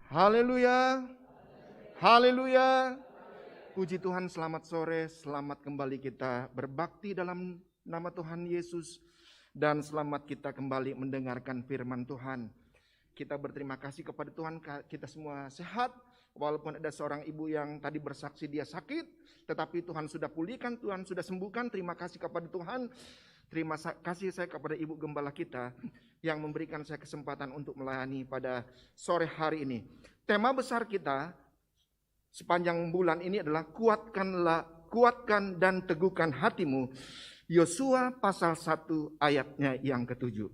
Haleluya. Haleluya. Puji Tuhan, selamat sore, selamat kembali kita berbakti dalam nama Tuhan Yesus. Dan selamat kita kembali mendengarkan firman Tuhan. Kita berterima kasih kepada Tuhan, kita semua sehat. Walaupun ada seorang ibu yang tadi bersaksi dia sakit, tetapi Tuhan sudah pulihkan, Tuhan sudah sembuhkan. Terima kasih kepada Tuhan. Terima kasih saya kepada Ibu Gembala kita yang memberikan saya kesempatan untuk melayani pada sore hari ini. Tema besar kita sepanjang bulan ini adalah kuatkan dan teguhkan hatimu. Yosua pasal 1 ayatnya yang ke-7.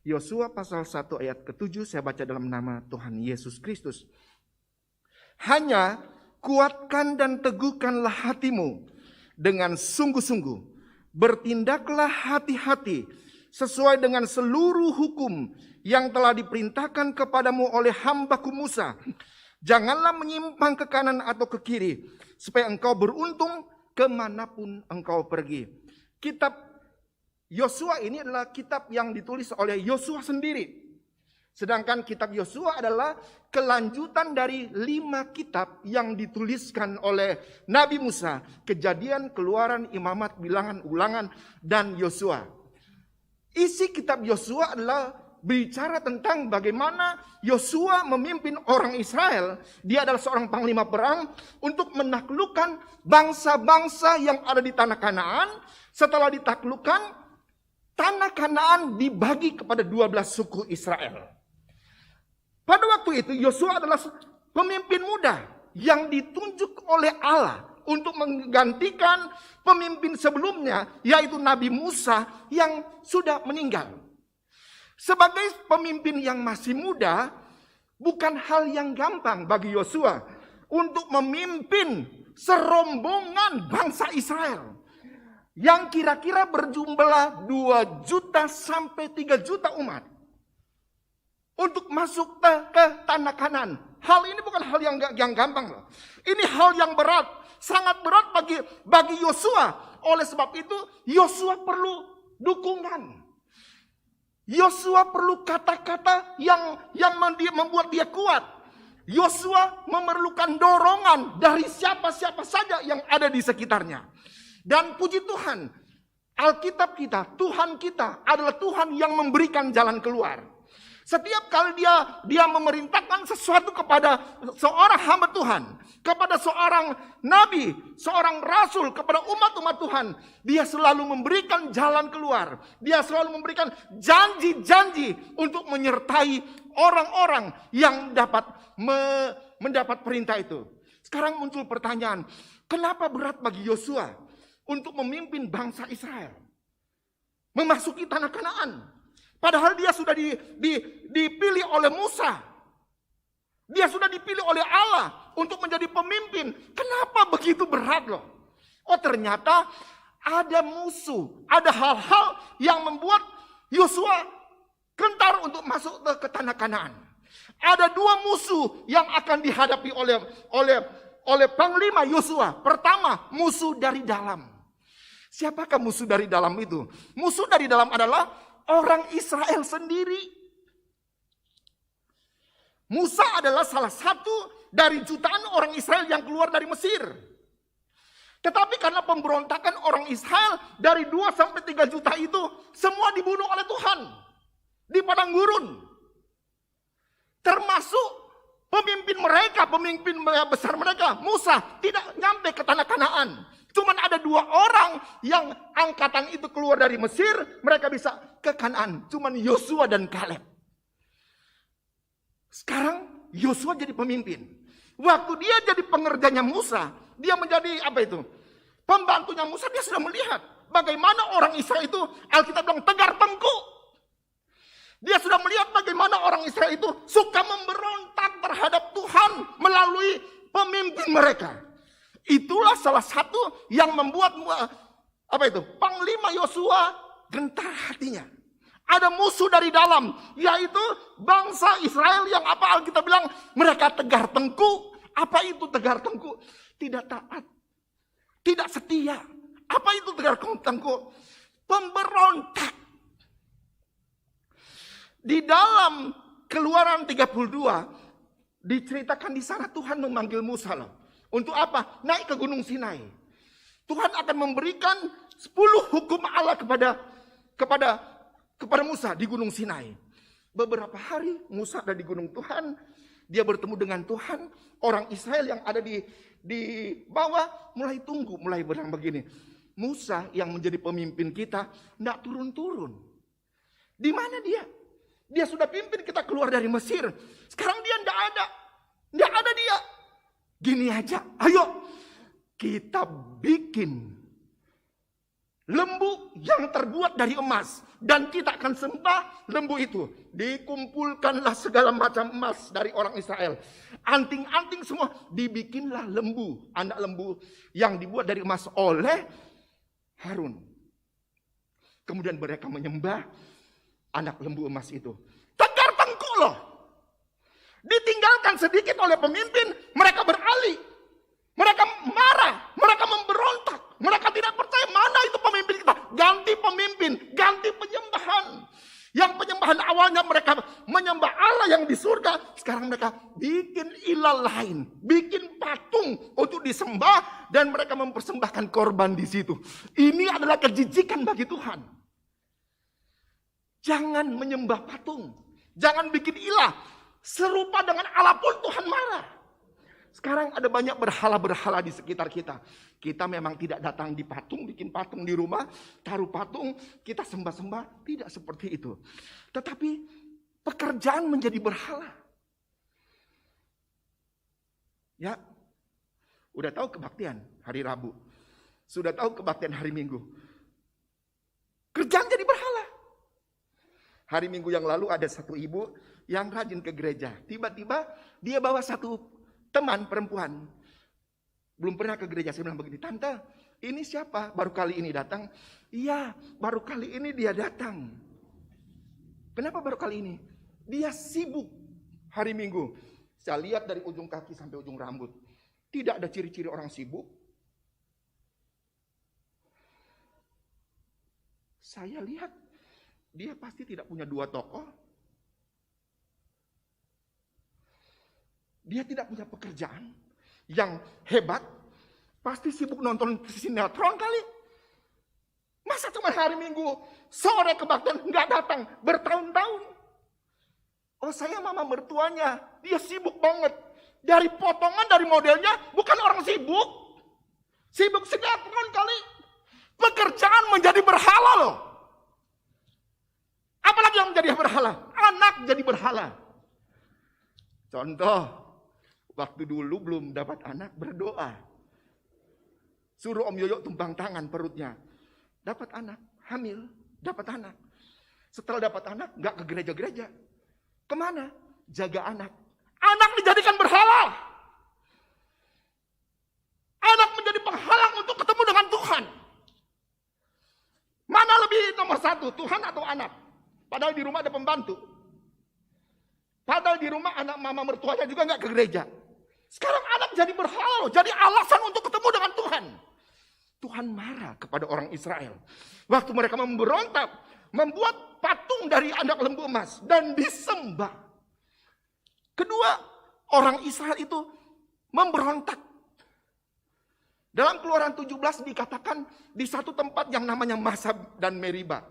Yosua pasal 1 ayat ke-7 saya baca dalam nama Tuhan Yesus Kristus. Hanya kuatkan dan teguhkanlah hatimu dengan sungguh-sungguh. Bertindaklah hati-hati sesuai dengan seluruh hukum yang telah diperintahkan kepadamu oleh hambaku Musa. Janganlah menyimpang ke kanan atau ke kiri, supaya engkau beruntung kemanapun engkau pergi. Kitab Yosua ini adalah kitab yang ditulis oleh Yosua sendiri. Sedangkan kitab Yosua adalah kelanjutan dari 5 kitab yang dituliskan oleh Nabi Musa. Kejadian, Keluaran, Imamat, Bilangan, Ulangan, dan Yosua. Isi kitab Yosua adalah bicara tentang bagaimana Yosua memimpin orang Israel. Dia adalah seorang panglima perang untuk menaklukkan bangsa-bangsa yang ada di tanah Kanaan. Setelah ditaklukkan, tanah Kanaan dibagi kepada 12 suku Israel. Pada waktu itu Yosua adalah pemimpin muda yang ditunjuk oleh Allah untuk menggantikan pemimpin sebelumnya, yaitu Nabi Musa yang sudah meninggal. Sebagai pemimpin yang masih muda, bukan hal yang gampang bagi Yosua untuk memimpin serombongan bangsa Israel yang kira-kira berjumlah 2 juta sampai 3 juta umat untuk masuk ke tanah Kanaan. Hal ini bukan hal yang gampang loh. Ini hal yang berat, sangat berat bagi Yosua. Oleh sebab itu Yosua perlu dukungan. Yosua perlu kata-kata yang membuat dia kuat. Yosua memerlukan dorongan dari siapa-siapa saja yang ada di sekitarnya. Dan puji Tuhan, Alkitab kita, Tuhan kita adalah Tuhan yang memberikan jalan keluar. Setiap kali dia memerintahkan sesuatu kepada seorang hamba Tuhan, kepada seorang nabi, seorang rasul, kepada umat-umat Tuhan, dia selalu memberikan jalan keluar. Dia selalu memberikan janji-janji untuk menyertai orang-orang yang dapat mendapat perintah itu. Sekarang muncul pertanyaan, kenapa berat bagi Yosua untuk memimpin bangsa Israel memasuki tanah Kanaan? Padahal dia sudah dipilih oleh Musa. Dia sudah dipilih oleh Allah untuk menjadi pemimpin. Kenapa begitu berat loh? Oh, ternyata ada musuh. Ada hal-hal yang membuat Yosua gentar untuk masuk ke tanah Kanaan. Ada 2 musuh yang akan dihadapi oleh panglima Yosua. Pertama, musuh dari dalam. Siapakah musuh dari dalam itu? Musuh dari dalam adalah orang Israel sendiri. Musa adalah salah satu dari jutaan orang Israel yang keluar dari Mesir. Tetapi karena pemberontakan orang Israel dari 2 sampai 3 juta itu semua dibunuh oleh Tuhan di padang gurun. Termasuk pemimpin besar mereka, Musa, tidak nyampe ke tanah Kanaan. Cuman ada 2 orang yang angkatan itu keluar dari Mesir, mereka bisa ke Kanaan. Cuman Yosua dan Kaleb. Sekarang Yosua jadi pemimpin. Waktu dia jadi pengerjanya Musa, dia menjadi pembantunya Musa, dia sudah melihat bagaimana orang Israel itu, Alkitab bilang tegar tengkuk. Dia sudah melihat bagaimana orang Israel itu suka memberontak terhadap Tuhan melalui pemimpin mereka. Itulah salah satu yang membuat panglima Yosua gentar hatinya. Ada musuh dari dalam, yaitu bangsa Israel yang Alkitab bilang mereka tegar tengkuk. Apa itu tegar tengkuk? Tidak taat, tidak setia. Apa itu tegar tengkuk? Pemberontak. Di dalam Keluaran 32 Diceritakan di sana Tuhan memanggil Musa loh. Untuk apa? Naik ke Gunung Sinai. Tuhan akan memberikan 10 hukum Allah kepada Musa di Gunung Sinai. Beberapa hari Musa ada di gunung Tuhan. Dia bertemu dengan Tuhan. Orang Israel yang ada di bawah mulai tunggu, mulai bilang begini. Musa yang menjadi pemimpin kita tidak turun-turun. Di mana dia? Dia sudah pimpin kita keluar dari Mesir. Sekarang dia tidak ada. Tidak ada dia. Gini aja, ayo kita bikin lembu yang terbuat dari emas. Dan kita akan sembah lembu itu. Dikumpulkanlah segala macam emas dari orang Israel. Anting-anting semua. Dibikinlah lembu. Anak lembu yang dibuat dari emas oleh Harun. Kemudian mereka menyembah anak lembu emas itu. Tegar tengkuk loh. Ditinggalkan sedikit oleh pemimpin. Mereka beralih. Mereka marah. Mereka memberontak. Mereka tidak percaya mana itu pemimpin kita. Ganti pemimpin. Ganti penyembahan. Yang penyembahan awalnya mereka menyembah Allah yang di surga. Sekarang mereka bikin ilah lain. Bikin patung untuk disembah. Dan mereka mempersembahkan korban di situ. Ini adalah kejijikan bagi Tuhan. Jangan menyembah patung. Jangan bikin ilah. Serupa dengan Allah pun Tuhan marah. Sekarang ada banyak berhala-berhala di sekitar kita. Kita memang tidak datang di patung, bikin patung di rumah, taruh patung, kita sembah-sembah. Tidak seperti itu. Tetapi pekerjaan menjadi berhala. Ya, udah tahu kebaktian hari Rabu. Sudah tahu kebaktian hari Minggu. Kerjaan jadi berhala. Hari Minggu yang lalu ada satu ibu yang rajin ke gereja. Tiba-tiba dia bawa satu teman perempuan. Belum pernah ke gereja. Saya bilang begini, tante ini siapa? Baru kali ini datang. Iya, baru kali ini dia datang. Kenapa baru kali ini? Dia sibuk hari Minggu. Saya lihat dari ujung kaki sampai ujung rambut. Tidak ada ciri-ciri orang sibuk. Saya lihat dia pasti tidak punya 2 toko. Dia tidak punya pekerjaan yang hebat. Pasti sibuk nonton sinetron kali. Masa cuma hari Minggu sore kebaktian nggak datang bertahun-tahun. Oh, saya mama mertuanya. Dia sibuk banget. Dari potongan, dari modelnya bukan orang sibuk. Sibuk sinetron kali. Pekerjaan menjadi berhala loh. Apalagi yang menjadi berhala? Anak jadi berhala. Contoh, waktu dulu belum dapat anak, berdoa. Suruh Om Yoyo tumpang tangan perutnya. Dapat anak, hamil, dapat anak. Setelah dapat anak, nggak ke gereja-gereja. Kemana? Jaga anak. Anak dijadikan berhala. Anak menjadi penghalang untuk ketemu dengan Tuhan. Mana lebih nomor 1, Tuhan atau anak? Padahal di rumah ada pembantu. Padahal di rumah anak mama mertuanya juga nggak ke gereja. Sekarang anak jadi berhala, jadi alasan untuk ketemu dengan Tuhan. Tuhan marah kepada orang Israel. Waktu mereka memberontak, membuat patung dari anak lembu emas dan disembah. Kedua, orang Israel itu memberontak. Dalam Keluaran 17 dikatakan di satu tempat yang namanya Masa dan Meriba.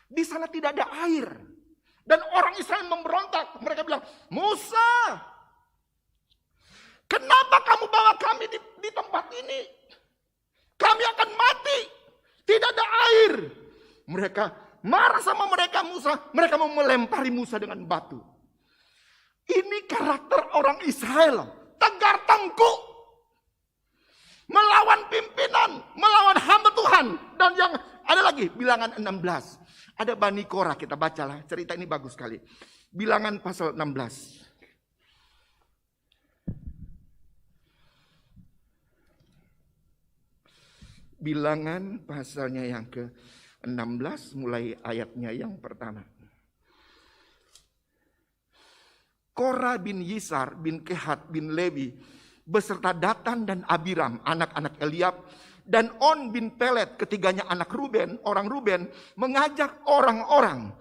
Di sana tidak ada air. Dan orang Israel memberontak. Mereka bilang, Musa, kenapa kamu bawa kami di tempat ini? Kami akan mati. Tidak ada air. Mereka marah sama mereka Musa. Mereka mau melempari Musa dengan batu. Ini karakter orang Israel. Tegar tengkuk. Melawan pimpinan. Melawan hamba Tuhan. Dan yang ada lagi, Bilangan 16. Ada Bani Korah, kita bacalah. Cerita ini bagus sekali. Bilangan pasal 16. Bilangan pasalnya yang ke-16 mulai ayatnya yang pertama. Korah bin Yisar bin Kehat bin Lewi beserta Datan dan Abiram, anak-anak Eliab, dan On bin Pelet, ketiganya anak Ruben, orang Ruben, mengajak orang-orang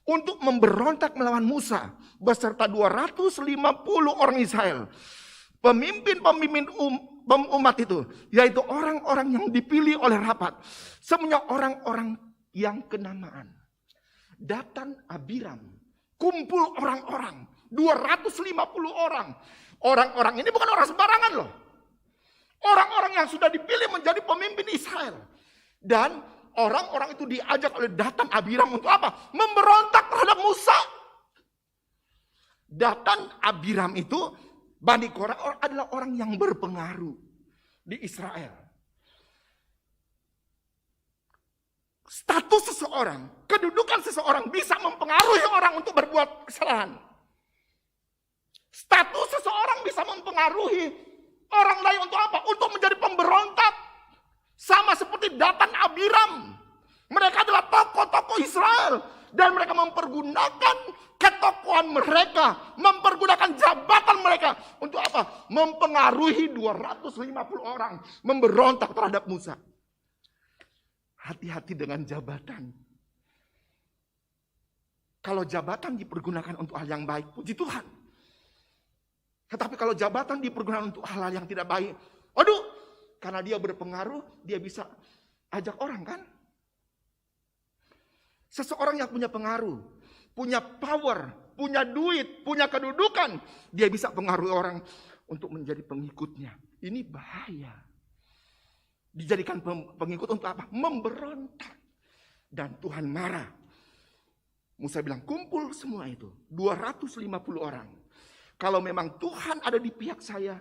untuk memberontak melawan Musa beserta 250 orang Israel. Pemimpin-pemimpin umat itu, yaitu orang-orang yang dipilih oleh rapat, semuanya orang-orang yang kenamaan. Datan, Abiram, kumpul orang-orang, 250 orang. Orang-orang ini bukan orang sembarangan loh. Orang-orang yang sudah dipilih menjadi pemimpin Israel. Dan orang-orang itu diajak oleh Datan, Abiram untuk apa? Memberontak terhadap Musa. Datan, Abiram itu, Bani Korah adalah orang yang berpengaruh di Israel. Status seseorang, kedudukan seseorang bisa mempengaruhi orang untuk berbuat kesalahan. Status seseorang bisa mempengaruhi orang lain untuk apa? Untuk menjadi pemberontak. Sama seperti Datan, Abiram. Mereka adalah tokoh-tokoh Israel. Dan mereka mempergunakan ketokohan mereka. Mempergunakan jabatan mereka. Untuk apa? Mempengaruhi 250 orang. Memberontak terhadap Musa. Hati-hati dengan jabatan. Kalau jabatan dipergunakan untuk hal yang baik, puji Tuhan. Tetapi kalau jabatan dipergunakan untuk hal-hal yang tidak baik, aduh, karena dia berpengaruh, dia bisa ajak orang kan? Seseorang yang punya pengaruh, punya power, punya duit, punya kedudukan, dia bisa pengaruhi orang untuk menjadi pengikutnya. Ini bahaya. Dijadikan pengikut untuk apa? Memberontak. Dan Tuhan marah. Musa bilang, kumpul semua itu. 250 orang. Kalau memang Tuhan ada di pihak saya,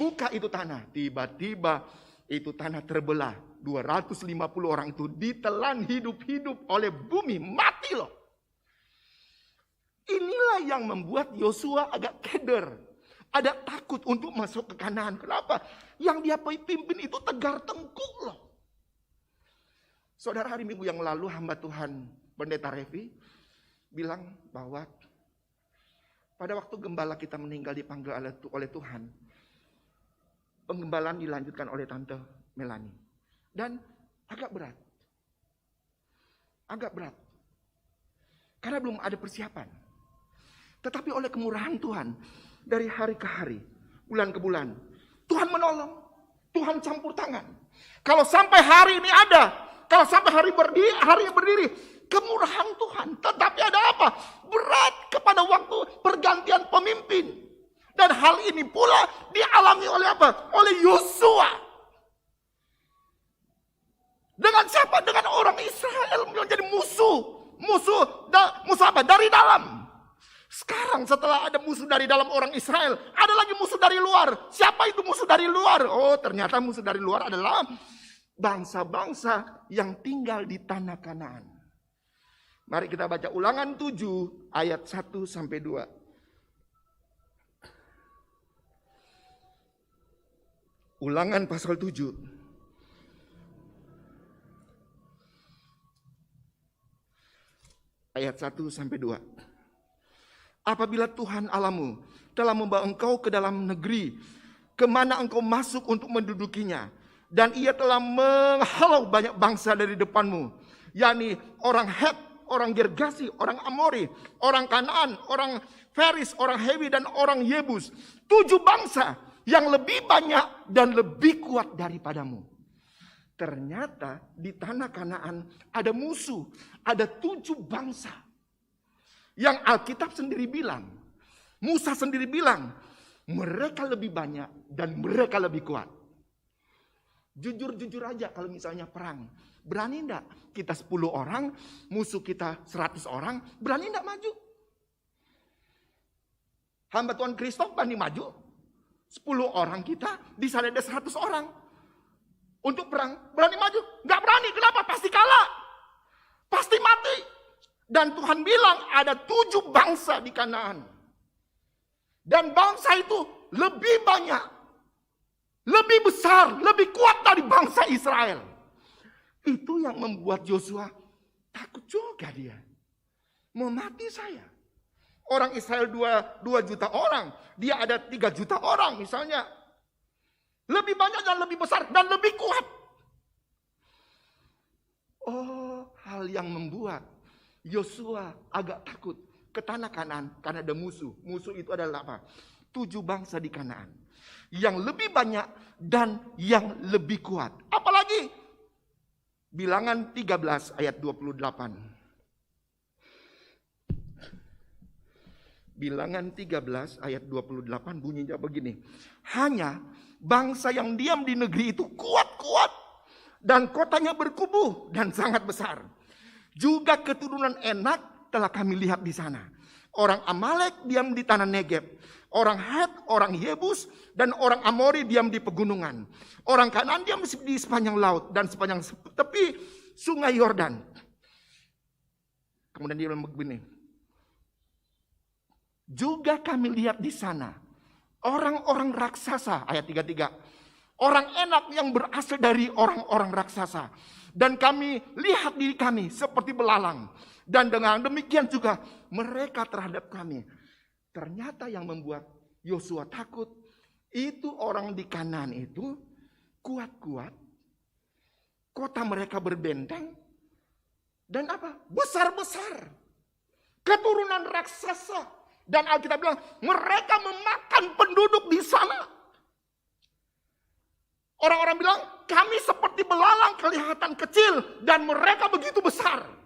buka itu tanah. Tiba-tiba itu tanah terbelah. 250 orang itu ditelan hidup-hidup oleh bumi. Mati loh. Inilah yang membuat Yosua agak keder. Ada takut untuk masuk ke Kanaan. Kenapa? Yang dia pimpin itu tegar tengkuk loh. Saudara, hari Minggu yang lalu hamba Tuhan Pendeta Revi bilang bahwa pada waktu gembala kita meninggal dipanggil oleh Tuhan, penggembalaan dilanjutkan oleh Tante Melani. Dan agak berat. Agak berat. Karena belum ada persiapan. Tetapi oleh kemurahan Tuhan, dari hari ke hari, bulan ke bulan, Tuhan menolong. Tuhan campur tangan. Kalau sampai hari ini ada, kalau sampai hari berdiri, kemurahan Tuhan. Tetapi ada apa? Berat kepada waktu pergantian pemimpin. Dan hal ini pula dialami oleh apa? Oleh Yosua. Dengan siapa? Dengan orang Israel menjadi musuh. Musuh apa? Dari dalam. Sekarang setelah ada musuh dari dalam orang Israel, ada lagi musuh dari luar. Siapa itu musuh dari luar? Oh, ternyata musuh dari luar adalah bangsa-bangsa yang tinggal di tanah Kanaan. Mari kita baca Ulangan 7 ayat 1 sampai 2. Ulangan pasal 7. Ayat 1 sampai 2. Apabila Tuhan Allahmu telah membawa engkau ke dalam negeri, kemana engkau masuk untuk mendudukinya, dan ia telah menghalau banyak bangsa dari depanmu, yakni orang Het, orang Gergasi, orang Amori, orang Kanaan, orang Feris, orang Hewi, dan orang Yebus. 7 bangsa yang lebih banyak dan lebih kuat daripadamu. Ternyata di tanah Kanaan ada musuh, ada 7 bangsa. Yang Alkitab sendiri bilang, Musa sendiri bilang, mereka lebih banyak dan mereka lebih kuat. Jujur-jujur aja kalau misalnya perang. Berani enggak? Kita 10 orang, musuh kita 100 orang, berani enggak maju? Hamba Tuhan Kristof berani maju? 10 orang kita, di sana ada 100 orang. Untuk perang, berani maju? Enggak berani, kenapa? Pasti kalah. Pasti mati. Dan Tuhan bilang ada 7 bangsa di Kanaan. Dan bangsa itu lebih banyak, lebih besar, lebih kuat dari bangsa Israel. Itu yang membuat Yosua takut juga dia. Mau mati saya. Orang Israel 2 juta orang, dia ada 3 juta orang misalnya. Lebih banyak dan lebih besar dan lebih kuat. Oh, hal yang membuat Yosua agak takut ke tanah Kanaan karena ada musuh. Musuh itu adalah apa? 7 bangsa di Kanaan. Yang lebih banyak dan yang lebih kuat. Apalagi Bilangan 13 ayat 28. Bilangan 13 ayat 28 bunyinya begini. Hanya bangsa yang diam di negeri itu kuat-kuat dan kotanya berkubu dan sangat besar. Juga keturunan Enak telah kami lihat di sana. Orang Amalek diam di tanah Negeb. Orang Het, orang Yebus, dan orang Amori diam di pegunungan. Orang Kanaan diam di sepanjang laut dan sepanjang tepi sungai Yordan. Kemudian dia bilang begini. Juga kami lihat di sana orang-orang raksasa, ayat 33. Orang Enak yang berasal dari orang-orang raksasa. Dan kami lihat diri kami seperti belalang. Dan dengan demikian juga mereka terhadap kami. Ternyata yang membuat Yosua takut, itu orang di Kanaan itu kuat-kuat. Kota mereka berbenteng. Dan apa? Besar-besar. Keturunan raksasa. Dan Alkitab bilang, mereka memakan penduduk di sana. Orang-orang bilang, kami seperti belalang kelihatan kecil dan mereka begitu besar.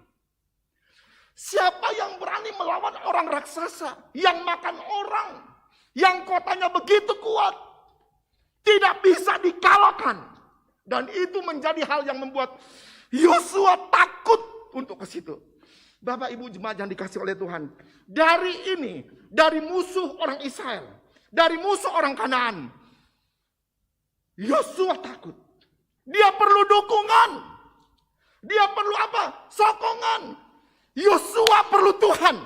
Siapa yang berani melawan orang raksasa yang makan orang, yang kotanya begitu kuat, tidak bisa dikalahkan. Dan itu menjadi hal yang membuat Yosua takut untuk ke situ. Bapak Ibu jemaat yang dikasih oleh Tuhan. Dari ini, dari musuh orang Israel, dari musuh orang Kanaan, Yosua takut. Dia perlu dukungan. Dia perlu apa? Sokongan. Yosua perlu Tuhan.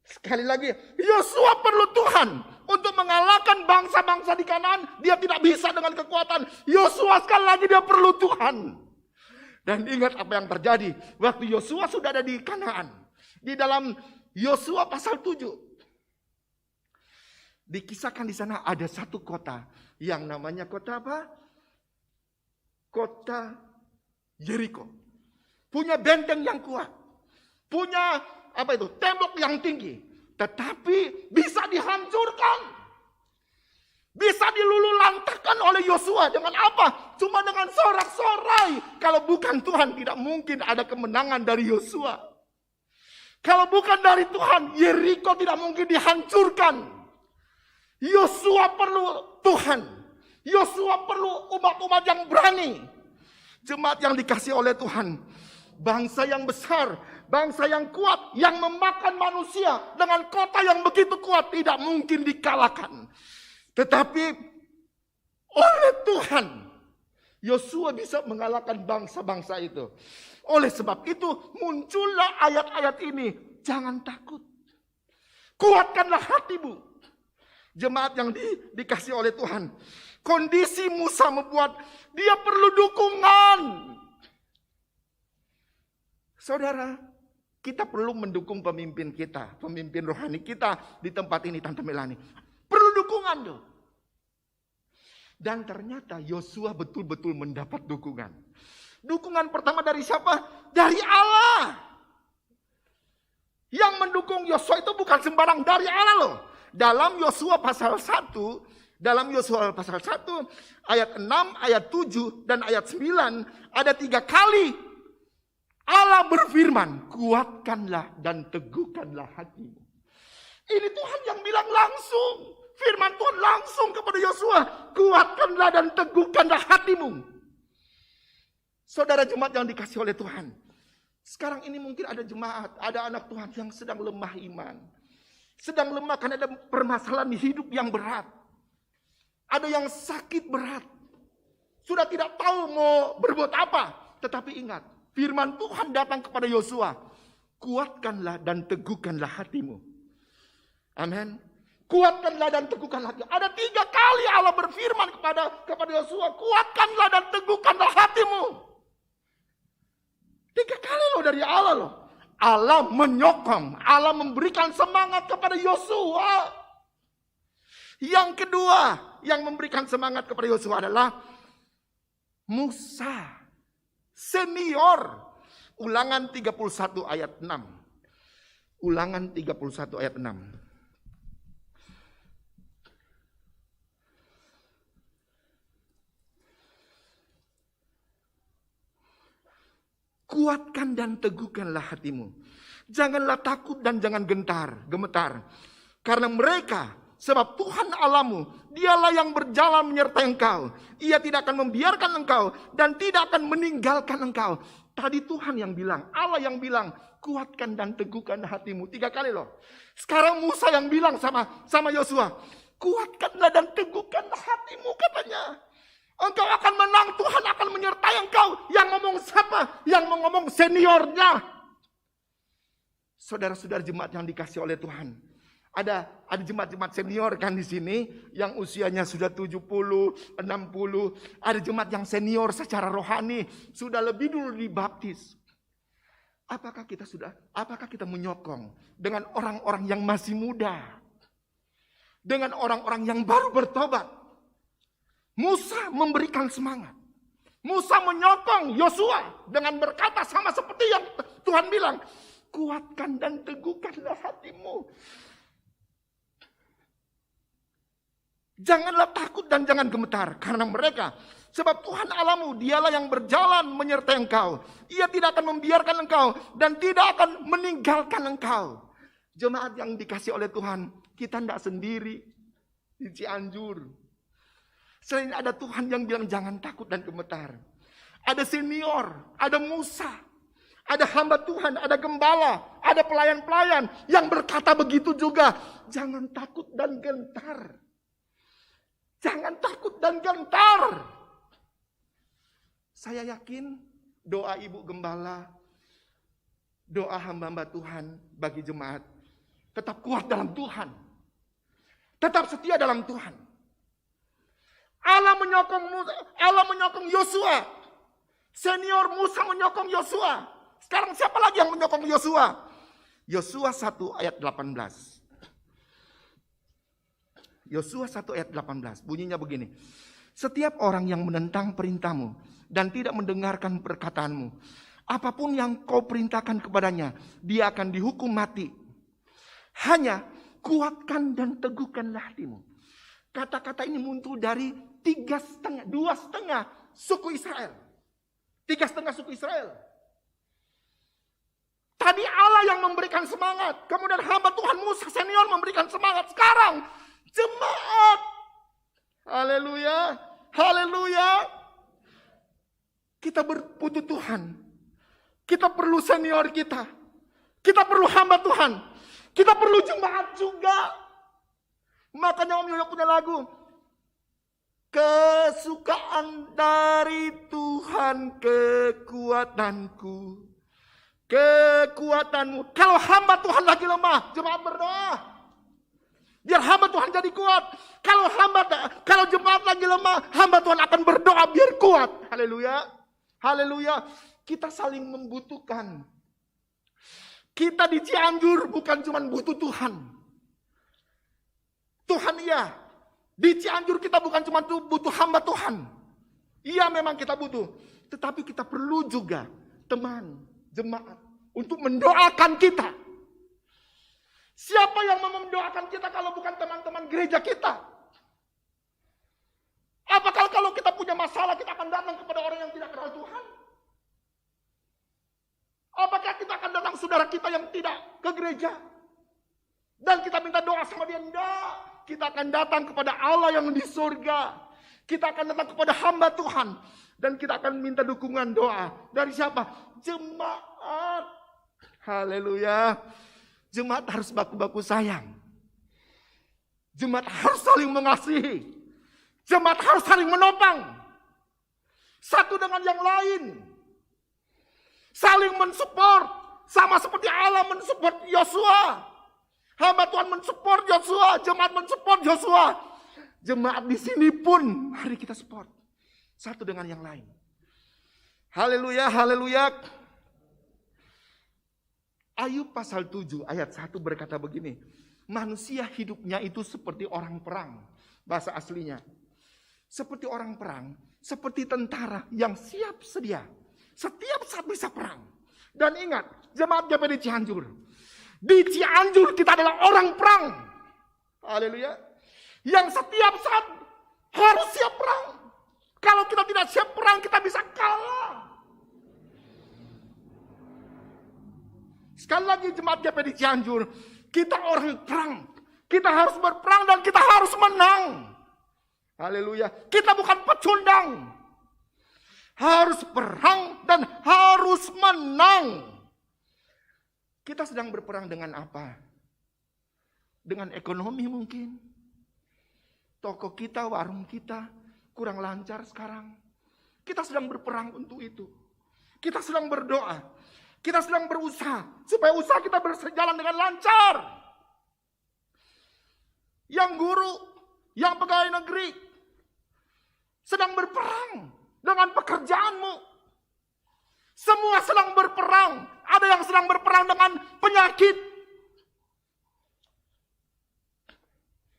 Sekali lagi, Yosua perlu Tuhan untuk mengalahkan bangsa-bangsa di Kanaan. Dia tidak bisa dengan kekuatan. Yosua sekali lagi dia perlu Tuhan. Dan ingat apa yang terjadi waktu Yosua sudah ada di Kanaan. Di dalam Yosua pasal 7. Dikisahkan di sana ada satu kota yang namanya kota apa? Kota Yeriko. Punya benteng yang kuat. Punya apa itu? Tembok yang tinggi. Tetapi bisa dihancurkan. Bisa dilululantakkan oleh Yosua dengan apa? Cuma dengan sorak-sorai. Kalau bukan Tuhan tidak mungkin ada kemenangan dari Yosua. Kalau bukan dari Tuhan, Yeriko tidak mungkin dihancurkan. Yosua perlu Tuhan. Yosua perlu umat-umat yang berani. Jemaat yang dikasih oleh Tuhan. Bangsa yang besar, bangsa yang kuat, yang memakan manusia dengan kota yang begitu kuat tidak mungkin dikalahkan. Tetapi oleh Tuhan, Yosua bisa mengalahkan bangsa-bangsa itu. Oleh sebab itu muncullah ayat-ayat ini. Jangan takut. Kuatkanlah hatimu. Jemaat yang dikasih oleh Tuhan. Kondisi Musa membuat dia perlu dukungan. Saudara, kita perlu mendukung pemimpin kita. Pemimpin rohani kita di tempat ini, Tante Melani. Perlu dukungan tuh. Dan ternyata Yosua betul-betul mendapat dukungan. Dukungan pertama dari siapa? Dari Allah. Yang mendukung Yosua itu bukan sembarang, dari Allah loh. Dalam Yosua pasal 1, ayat 6, ayat 7, dan ayat 9, ada 3 kali Allah berfirman, kuatkanlah dan teguhkanlah hatimu. Ini Tuhan yang bilang langsung. Firman Tuhan langsung kepada Yosua. Kuatkanlah dan teguhkanlah hatimu. Saudara jemaat yang dikasih oleh Tuhan. Sekarang ini mungkin ada jemaat, ada anak Tuhan yang sedang lemah iman. Sedang lemah karena ada permasalahan di hidup yang berat. Ada yang sakit berat. Sudah tidak tahu mau berbuat apa. Tetapi ingat, firman Tuhan datang kepada Yosua. Kuatkanlah dan teguhkanlah hatimu. Amin. Kuatkanlah dan teguhkanlah hatimu. Ada 3 kali Allah berfirman kepada Yosua. Kuatkanlah dan teguhkanlah hatimu. 3 kali loh dari Allah loh. Allah menyokong. Allah memberikan semangat kepada Yosua. Yang kedua yang memberikan semangat kepada Yosua adalah Musa. Senior. Ulangan 31 ayat 6. Ulangan 31 ayat 6. Kuatkan dan teguhkanlah hatimu. Janganlah takut dan jangan gemetar. Karena mereka, sebab Tuhan Allahmu, dialah yang berjalan menyertai engkau. Ia tidak akan membiarkan engkau dan tidak akan meninggalkan engkau. Tadi Tuhan yang bilang, Allah yang bilang, kuatkan dan teguhkan hatimu. 3 kali loh. Sekarang Musa yang bilang sama Yosua, kuatkanlah dan teguhkanlah hatimu katanya. Engkau akan menang, Tuhan akan menyertai engkau. Yang ngomong siapa? Yang ngomong seniornya. Saudara-saudara jemaat yang dikasih oleh Tuhan. Ada jemaat-jemaat senior kan di sini yang usianya sudah 70, 60. Ada jemaat yang senior secara rohani, sudah lebih dulu dibaptis. Apakah kita menyokong dengan orang-orang yang masih muda? Dengan orang-orang yang baru bertobat? Musa memberikan semangat. Musa menyokong Yosua dengan berkata sama seperti yang Tuhan bilang, kuatkan dan teguhkanlah hatimu. Janganlah takut dan jangan gemetar karena mereka, sebab Tuhan Allahmu, dialah yang berjalan menyertai engkau. Ia tidak akan membiarkan engkau dan tidak akan meninggalkan engkau. Jemaat yang dikasih oleh Tuhan, kita tidak sendiri di Cianjur. Selain ada Tuhan yang bilang jangan takut dan gemetar. Ada senior, ada Musa, ada hamba Tuhan, ada gembala, ada pelayan-pelayan yang berkata begitu juga. Jangan takut dan gentar. Jangan takut dan gentar. Saya yakin doa ibu gembala, doa hamba-hamba Tuhan bagi jemaat, tetap kuat dalam Tuhan. Tetap setia dalam Tuhan. Allah menyokong Yosua. Senior Musa menyokong Yosua. Sekarang siapa lagi yang menyokong Yosua? Yosua 1 ayat 18. Yosua 1 ayat 18. Bunyinya begini. Setiap orang yang menentang perintahmu dan tidak mendengarkan perkataanmu, apapun yang kau perintahkan kepadanya, dia akan dihukum mati. Hanya kuatkan dan teguhkanlah hatimu. Kata-kata ini muncul dari 2,5 suku Israel. 3,5 suku Israel. Tadi Allah yang memberikan semangat. Kemudian hamba Tuhan Musa senior memberikan semangat. Sekarang jemaat. Haleluya. Haleluya. Kita butuh Tuhan. Kita perlu senior kita. Kita perlu hamba Tuhan. Kita perlu jemaat juga. Makanya Om Yoyo punya lagu. Kesukaan dari Tuhan kekuatanku. Kekuatanmu. Kalau hamba Tuhan lagi lemah, jemaat berdoa. Biar hamba Tuhan jadi kuat. Kalau jemaat lagi lemah, hamba Tuhan akan berdoa biar kuat. Haleluya. Haleluya. Kita saling membutuhkan. Kita di Cianjur bukan cuma butuh Tuhan. Tuhan iya. Di Cianjur kita bukan cuma butuh hamba Tuhan. Iya memang kita butuh. Tetapi kita perlu juga teman, jemaat. Untuk mendoakan kita. Siapa yang mau mendoakan kita kalau bukan teman-teman gereja kita? Apakah kalau kita punya masalah kita akan datang kepada orang yang tidak kenal Tuhan? Apakah kita akan datang saudara kita yang tidak ke gereja? Dan kita minta doa sama dia? Enggak. Kita akan datang kepada Allah yang di surga. Kita akan datang kepada hamba Tuhan. Dan kita akan minta dukungan doa. Dari siapa? Jemaat. Haleluya. Jemaat harus baku-baku sayang. Jemaat harus saling mengasihi. Jemaat harus saling menopang. Satu dengan yang lain. Saling mensupport. Sama seperti Allah mensupport Yosua. Hamba Tuhan mensupport Yosua. Jemaat mensupport Yosua. Jemaat di sini pun mari kita support. Satu dengan yang lain. Haleluya, haleluya. Ayub pasal 7 ayat 1 berkata begini. Manusia hidupnya itu seperti orang perang. Bahasa aslinya. Seperti orang perang. Seperti tentara yang siap sedia. Setiap saat bisa perang. Dan ingat, jemaat GPD Cianjur. Di Cianjur kita adalah orang perang. Haleluya. Yang setiap saat harus siap perang. Kalau kita tidak siap perang, kita bisa kalah. Sekali lagi jemaat GPD Cianjur, kita orang perang. Kita harus berperang dan kita harus menang. Haleluya. Kita bukan pecundang. Harus perang dan harus menang. Kita sedang berperang dengan apa? Dengan ekonomi mungkin. Toko kita, warung kita kurang lancar sekarang. Kita sedang berperang untuk itu. Kita sedang berdoa. Kita sedang berusaha supaya usaha kita berjalan dengan lancar. Yang guru, yang pegawai negeri sedang berperang dengan pekerjaanmu. Semua sedang berperang. Ada yang sedang berperang dengan penyakit.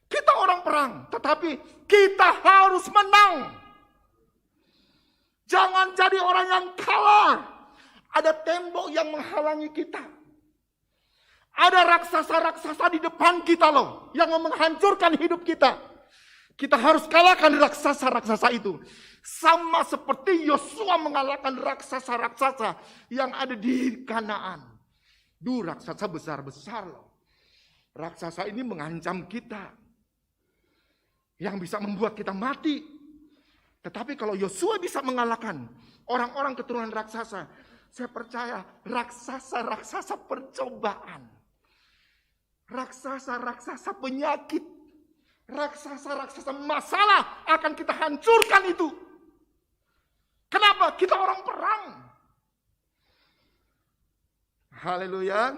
Kita orang perang, tetapi kita harus menang. Jangan jadi orang yang kalah. Ada tembok yang menghalangi kita. Ada raksasa-raksasa di depan kita loh, yang menghancurkan hidup kita. Kita harus kalahkan raksasa-raksasa itu. Sama seperti Yosua mengalahkan raksasa-raksasa yang ada di Kanaan. Raksasa besar-besar loh. Raksasa ini mengancam kita. Yang bisa membuat kita mati. Tetapi kalau Yosua bisa mengalahkan orang-orang keturunan raksasa, saya percaya raksasa-raksasa percobaan, raksasa-raksasa penyakit, raksasa-raksasa masalah akan kita hancurkan itu. Kenapa? Kita orang perang. Haleluya.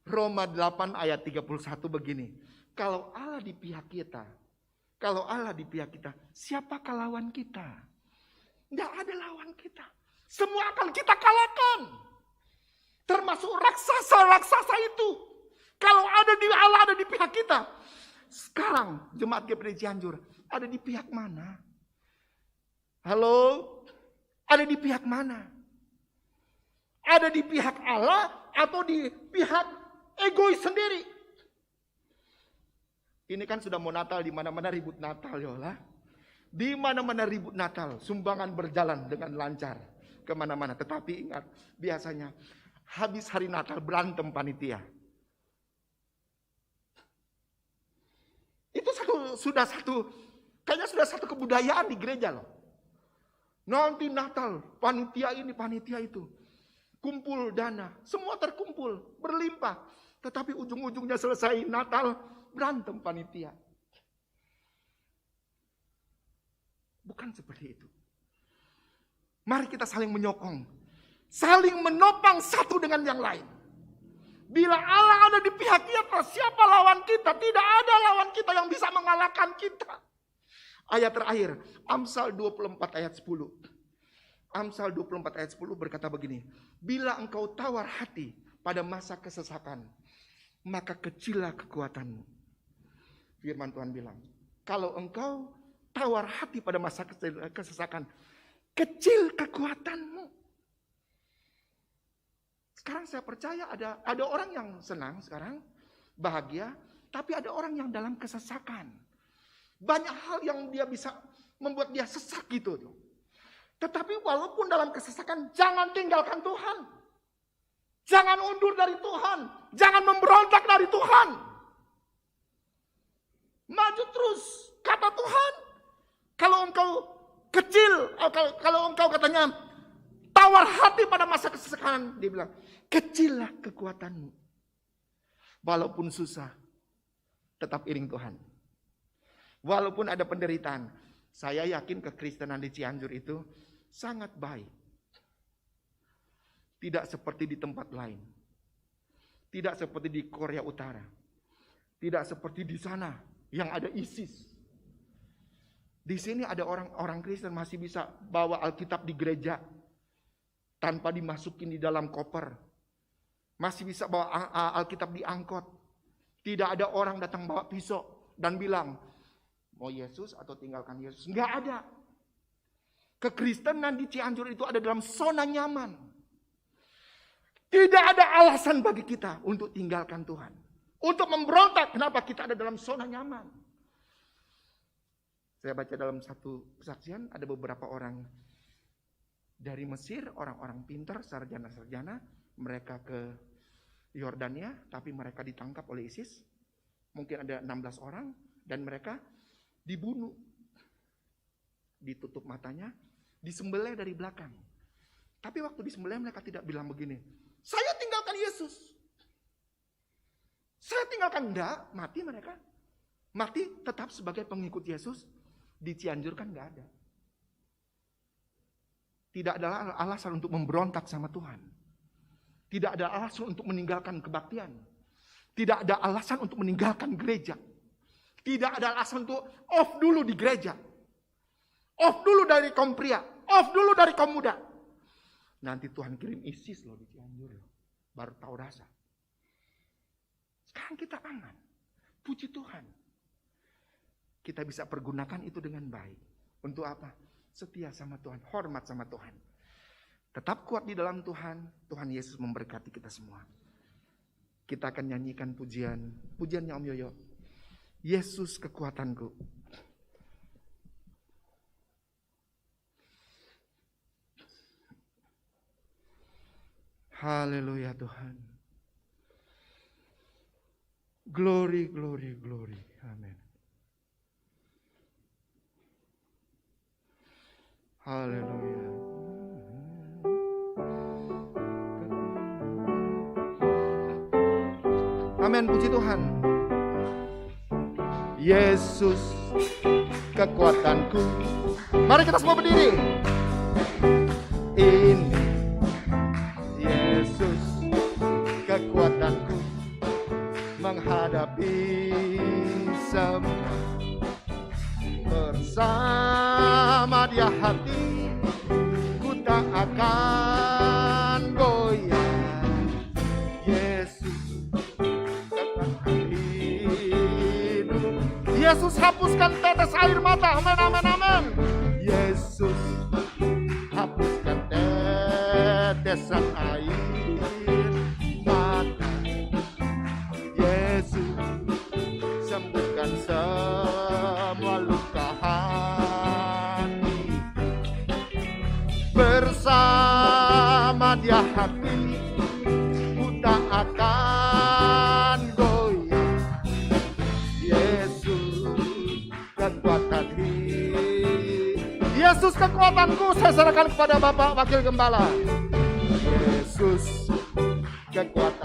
Roma 8 ayat 31 begini. Kalau Allah di pihak kita, kalau Allah di pihak kita, siapakah lawan kita? Tidak ada lawan kita. Semua akan kita kalahkan. Termasuk raksasa-raksasa itu. Kalau Allah ada di pihak kita. Sekarang jemaat GPD Cianjur ada di pihak mana? Halo? Ada di pihak mana? Ada di pihak Allah atau di pihak egois sendiri? Ini kan sudah mau Natal, di mana-mana ribut Natal yolah. Di mana-mana ribut Natal, sumbangan berjalan dengan lancar kemana-mana. Tetapi ingat, biasanya habis hari Natal berantem panitia. Itu kayaknya sudah satu kebudayaan di gereja loh. Nanti Natal, panitia ini, panitia itu. Kumpul dana, semua terkumpul, berlimpah. Tetapi ujung-ujungnya selesai Natal, berantem panitia. Bukan seperti itu. Mari kita saling menyokong. Saling menopang satu dengan yang lain. Bila Allah ada di pihak kita, siapa lawan kita? Tidak ada lawan kita yang bisa mengalahkan kita. Ayat terakhir, Amsal 24 ayat 10. Amsal 24 ayat 10 berkata begini. Bila engkau tawar hati pada masa kesesakan, maka kecillah kekuatanmu. Firman Tuhan bilang, kalau engkau tawar hati pada masa kesesakan, kecil kekuatanmu. Sekarang saya percaya ada orang yang senang sekarang, bahagia, tapi ada orang yang dalam kesesakan. Banyak hal yang dia bisa membuat dia sesak gitu. Tetapi walaupun dalam kesesakan, jangan tinggalkan Tuhan. Jangan undur dari Tuhan. Jangan memberontak dari Tuhan. Maju terus, kata Tuhan. Kalau engkau kecil, kalau engkau katanya tawar hati pada masa kesesakan, dia bilang, kecillah kekuatanmu. Walaupun susah, tetap iring Tuhan. Walaupun ada penderitaan, saya yakin kekristenan di Cianjur itu sangat baik. Tidak seperti di tempat lain. Tidak seperti di Korea Utara. Tidak seperti di sana yang ada ISIS. Di sini ada orang Kristen masih bisa bawa Alkitab di gereja tanpa dimasukin di dalam koper. Masih bisa bawa Alkitab di angkot. Tidak ada orang datang bawa pisau dan bilang, mau Yesus atau tinggalkan Yesus. Enggak ada. Kekristenan di Cianjur itu ada dalam zona nyaman. Tidak ada alasan bagi kita untuk tinggalkan Tuhan. Untuk memberontak, kenapa kita ada dalam zona nyaman. Saya baca dalam satu kesaksian, ada beberapa orang dari Mesir, orang-orang pintar, sarjana-sarjana, mereka ke Yordania, tapi mereka ditangkap oleh ISIS. Mungkin ada 16 orang, dan mereka dibunuh. Ditutup matanya, disembelih dari belakang. Tapi waktu disembelih mereka tidak bilang begini, saya tinggalkan Yesus. Saya tinggalkan, enggak, mati mereka. Mati tetap sebagai pengikut Yesus, di Cianjur kan enggak ada. Tidak ada alasan untuk memberontak sama Tuhan. Tidak ada alasan untuk meninggalkan kebaktian. Tidak ada alasan untuk meninggalkan gereja. Tidak ada alasan untuk off dulu di gereja. Off dulu dari kaum pria. Off dulu dari kaum muda. Nanti Tuhan kirim ISIS loh di Cianjur. Baru tahu rasa. Sekarang kita aman. Puji Tuhan. Kita bisa pergunakan itu dengan baik. Untuk apa? Setia sama Tuhan. Hormat sama Tuhan. Tetap kuat di dalam Tuhan. Tuhan Yesus memberkati kita semua. Kita akan nyanyikan pujian. Pujiannya Om Yoyo. Yesus kekuatanku. Haleluya Tuhan. Glory, glory, glory. Amin. Haleluya. Amin, puji Tuhan. Yesus kekuatanku. Mari kita semua berdiri. Ini Yesus kekuatanku menghadapi semua. Bersama Dia hati ku tak akan goyah. Yesus kekuatan hidup. Yesus hapuskan tetes air mata. Amin, amin, amin. Yesus hapuskan tetesan air mata. Yesus sembuhkan semua luka hati. Bersama Dia hati ku tak akan goyah. Yesus kekuatan hidup. Yesus kekuatanku, saya serahkan kepada Bapak Wakil Gembala. Yesus kekuatan